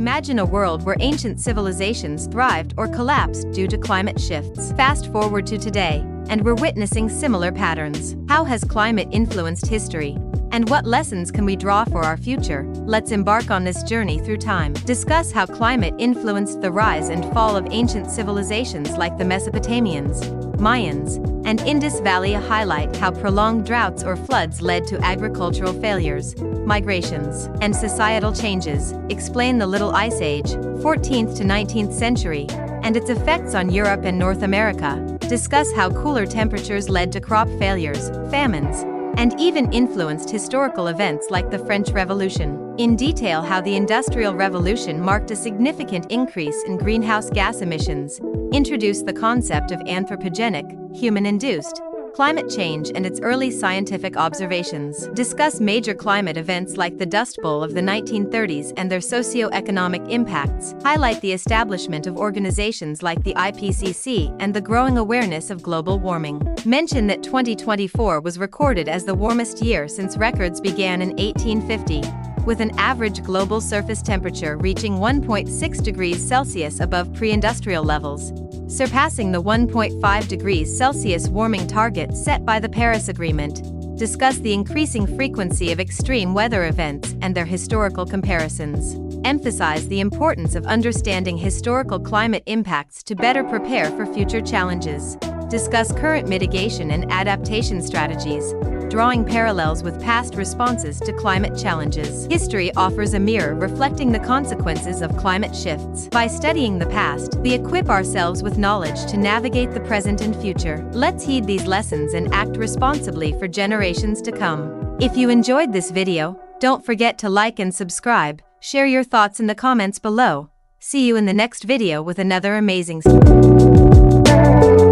Imagine a world where ancient civilizations thrived or collapsed due to climate shifts. Fast forward to today, and we're witnessing similar patterns. How has climate influenced history? And what lessons can we draw for our future? Let's embark on this journey through time. Discuss how climate influenced the rise and fall of ancient civilizations like the Mesopotamians, Mayans, and Indus Valley. Highlight how prolonged droughts or floods led to agricultural failures, migrations, and societal changes. Explain the Little Ice Age, 14th to 19th century, and its effects on Europe and North America. Discuss how cooler temperatures led to crop failures, famines, and even influenced historical events like the French Revolution. In detail, how the Industrial Revolution marked a significant increase in greenhouse gas emissions, introduced the concept of anthropogenic, human-induced, climate change and its early scientific observations. Discuss major climate events like the Dust Bowl of the 1930s and their socio-economic impacts. Highlight the establishment of organizations like the IPCC and the growing awareness of global warming. Mention that 2024 was recorded as the warmest year since records began in 1850, with an average global surface temperature reaching 1.6 degrees Celsius above pre-industrial levels, surpassing the 1.5 degrees Celsius warming target set by the Paris Agreement. Discuss the increasing frequency of extreme weather events and their historical comparisons. Emphasize the importance of understanding historical climate impacts to better prepare for future challenges. Discuss current mitigation and adaptation strategies, drawing parallels with past responses to climate challenges. History offers a mirror reflecting the consequences of climate shifts. By studying the past, we equip ourselves with knowledge to navigate the present and future. Let's heed these lessons and act responsibly for generations to come. If you enjoyed this video, don't forget to like and subscribe. Share your thoughts in the comments below. See you in the next video with another amazing story.